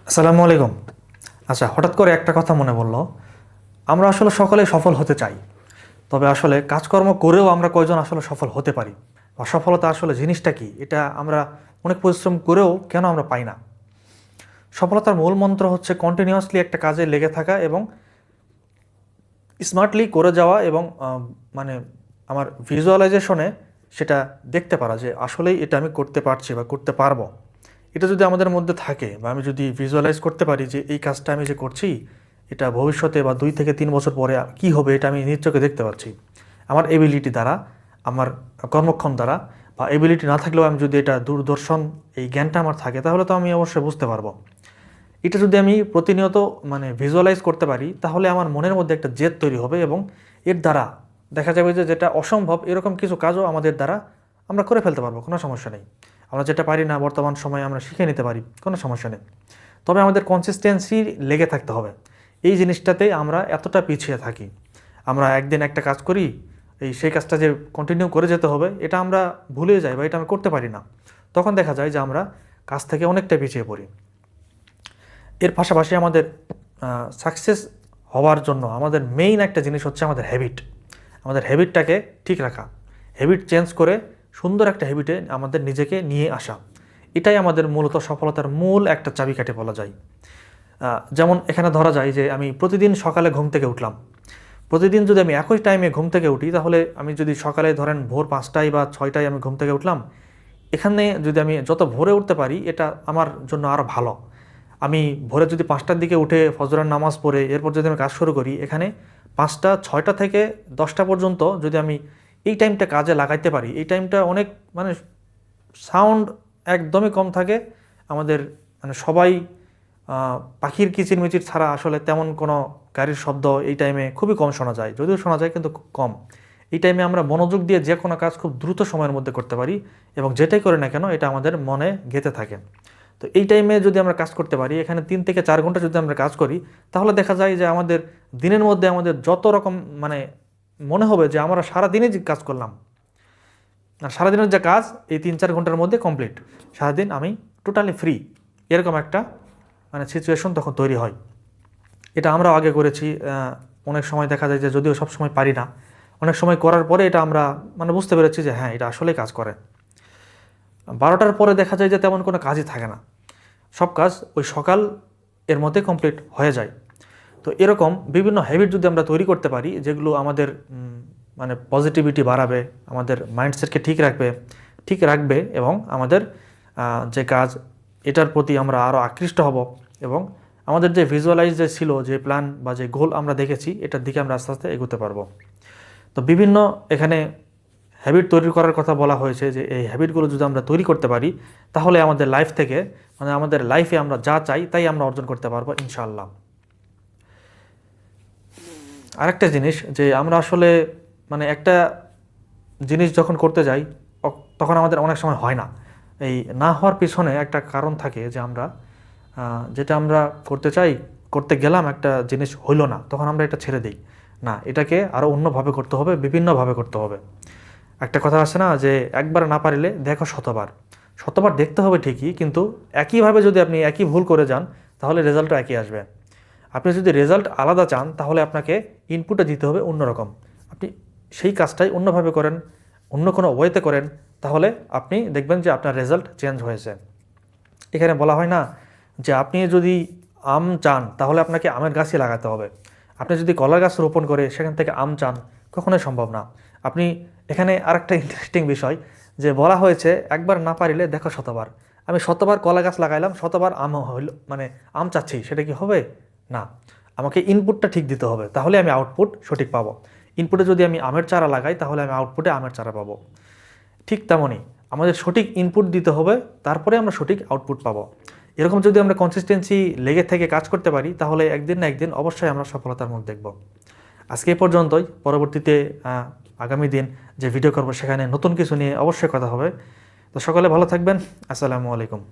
আসসালামু আলাইকুম। আচ্ছা, হঠাৎ করে একটা কথা মনে পড়ল। আমরা আসলে সকলেই সফল হতে চাই। তবে আসলে কাজকর্ম করেও আমরা কয়জন আসলে সফল হতে পারি? বা সফলতা আসলে জিনিসটা কি? এটা আমরা অনেক পরিশ্রম করেও কেন আমরা পাই না? সফলতার মূল মন্ত্র হচ্ছে কন্টিনিউয়াসলি একটা কাজে লেগে থাকা এবং স্মার্টলি করে যাওয়া এবং মানে আমার ভিজুয়ালাইজেশনে সেটা দেখতে পারা যে আসলেই এটা আমি করতে পারছি বা করতে পারবো। এটা যদি আমাদের মধ্যে থাকে বা আমি যদি ভিজুয়ালাইজ করতে পারি যে এই কাজটা আমি যে করছি এটা ভবিষ্যতে বা 2 থেকে 3 বছর পরে কি হবে এটা আমি নিজ চোখে দেখতে পাচ্ছি আমার এবিলিটি দ্বারা, আমার কর্মক্ষম দ্বারা, বা এবিলিটি না থাকলেও আমি যদি এটা দূরদর্শন এই জ্ঞানটা আমার থাকে তাহলে তো আমি অবশ্যই বুঝতে পারবো। এটা যদি আমি প্রতিনিয়ত ভিজুয়ালাইজ করতে পারি তাহলে আমার মনের মধ্যে একটা জেদ তৈরি হবে এবং এর দ্বারা দেখা যাবে যে যেটা অসম্ভব এরকম কিছু কাজও আমাদের দ্বারা আমরা করে ফেলতে পারবো, কোনো সমস্যা নেই। আমরা যেটা পারি না বর্তমান সময়ে আমরা শিখে নিতে পারি, কোনো সমস্যা নেই। তবে আমাদের কনসিস্টেন্সি লেগে থাকতে হবে। এই জিনিসটাতে আমরা এতটা পিছিয়ে থাকি। আমরা একদিন একটা কাজ করি, সেই কাজটা যে কন্টিনিউ করে যেতে হবে এটা আমরা ভুলে যাই বা এটা আমরা করতে পারি না। তখন দেখা যায় যে আমরা কাজ থেকে অনেকটা পিছিয়ে পড়ি। এর পাশাপাশি আমাদের সাকসেস হওয়ার জন্য আমাদের মেইন একটা জিনিস হচ্ছে আমাদের হ্যাবিট। আমাদের হ্যাবিটটাকে ঠিক রাখা, হ্যাবিট চেঞ্জ করে সুন্দর একটা হ্যাবিটে আমাদের নিজেকে নিয়ে আসা, এটাই আমাদের মূলত সফলতার মূল একটা চাবিকাঠি বলা যায়। যেমন এখানে ধরা যায় যে আমি প্রতিদিন সকালে ঘুম থেকে উঠলাম। প্রতিদিন যদি আমি একই টাইমে ঘুম থেকে উঠি তাহলে আমি যদি সকালে ধরেন ভোর 5টায় বা 6টায় আমি ঘুম থেকে উঠলাম, এখানে যদি আমি যত ভোরে উঠতে পারি এটা আমার জন্য আরও ভালো। আমি ভোরে যদি 5টার দিকে উঠে ফজরের নামাজ পড়ে এরপর যদি আমি কাজ শুরু করি, এখানে 5টা 6টা থেকে 10টা পর্যন্ত যদি আমি এই টাইমটা কাজে লাগাইতে পারি, এই টাইমটা অনেক মানে সাউন্ড একদমই কম থাকে। আমাদের সবাই পাখির কিচিরমিচির ছাড়া আসলে তেমন কোনো গাড়ির শব্দ এই টাইমে খুবই কম শোনা যায়, যদিও শোনা যায় কিন্তু খুব কম। এই টাইমে আমরা মনোযোগ দিয়ে যে কোনো কাজ খুব দ্রুত সময়ের মধ্যে করতে পারি এবং যেটাই করে না কেন এটা আমাদের মনে গেঁথে থাকে। তো এই টাইমে যদি আমরা কাজ করতে পারি, এখানে 3 থেকে 4 ঘন্টা যদি আমরা কাজ করি তাহলে দেখা যায় যে আমাদের দিনের মধ্যে আমাদের যত রকম মানে মনে হবে যে আমরা সারাদিনই যে কাজ করলাম, আর সারাদিনের যে কাজ এই 3-4 ঘন্টার মধ্যে কমপ্লিট, সারাদিন আমি টোটালি ফ্রি, এরকম একটা সিচুয়েশন তখন তৈরি হয়। এটা আমরাও আগে করেছি। অনেক সময় দেখা যায় যে যদিও সব সময় পারি না, অনেক সময় করার পরে এটা আমরা বুঝতে পেরেছি যে হ্যাঁ এটা আসলেই কাজ করে। 12টার পরে দেখা যায় যে তেমন কোনো কাজই থাকে না, সব কাজ ওই সকাল এর মধ্যে কমপ্লিট হয়ে যায়। তো এরকম বিভিন্ন হ্যাবিট যদি আমরা তৈরি করতে পারি যেগুলো আমাদের পজিটিভিটি বাড়াবে, আমাদের মাইন্ডসেটকে ঠিক রাখবে এবং আমাদের যে কাজ এটার প্রতি আমরা আরও আকৃষ্ট হব এবং আমাদের যে ভিজুয়ালাইজ যে ছিল যে প্ল্যান বা যে গোল আমরা দেখেছি এটার দিকে আমরা আস্তে আস্তে এগোতে পারবো। তো বিভিন্ন এখানে হ্যাবিট তৈরি করার কথা বলা হয়েছে যে এই হ্যাবিটগুলো যদি আমরা তৈরি করতে পারি তাহলে আমাদের লাইফ থেকে আমাদের লাইফে আমরা যা চাই তাই আমরা অর্জন করতে পারবো ইনশাআল্লাহ। আরেকটা জিনিস যে আমরা আসলে একটা জিনিস যখন করতে যাই তখন আমাদের অনেক সময় হয় না। এই না হওয়ার পিছনে একটা কারণ থাকে যে আমরা যেটা আমরা করতে চাই, করতে গেলাম একটা জিনিস হইল না, তখন আমরা এটা ছেড়ে দিই। না, এটাকে আরও অন্যভাবে করতে হবে, বিভিন্নভাবে করতে হবে। একটা কথা আছে না যে একবার না পারিলে দেখো শতবার। শতবার দেখতে হবে ঠিকই, কিন্তু একইভাবে যদি আপনি একই ভুল করে যান তাহলে রেজাল্টটা একই আসবে। আপনি যদি রেজাল্ট আলাদা চান তাহলে আপনাকে ইনপুটে দিতে হবে অন্যরকম। আপনি সেই কাজটাই অন্যভাবে করেন, অন্য কোনো ওয়েতে করেন, তাহলে আপনি দেখবেন যে আপনার রেজাল্ট চেঞ্জ হয়েছে। এখানে বলা হয় না যে আপনি যদি আম চান তাহলে আপনাকে আমের গাছই লাগাতে হবে। আপনি যদি কলার গাছ রোপণ করে সেখান থেকে আম চান, কখনোই সম্ভব না। আপনি এখানে আরেকটা ইন্টারেস্টিং বিষয় যে বলা হয়েছে একবার না পারিলে দেখো শতবার। আমি শতবার কলা গাছ লাগাইলাম, শতবার আম হইল আম চাচ্ছি, সেটা কি হবে? না, আমাকে ইনপুটটা ঠিক দিতে হবে, তাহলে আমি আউটপুট সঠিক পাবো। ইনপুটে যদি আমি আমের চারা লাগাই তাহলে আমি আউটপুটে আমের চারা পাবো। ঠিক তেমনই আমাদের সঠিক ইনপুট দিতে হবে, তারপরে আমরা সঠিক আউটপুট পাবো। এরকম যদি আমরা কনসিস্টেন্সি লেগে থেকে কাজ করতে পারি তাহলে একদিন না একদিন অবশ্যই আমরা সফলতার মুখ দেখব। আজকে এই পর্যন্তই। পরবর্তীতে আগামী দিন যে ভিডিও করবো সেখানে নতুন কিছু নিয়ে অবশ্যই কথা হবে। তো সকলে ভালো থাকবেন। আসসালামু আলাইকুম।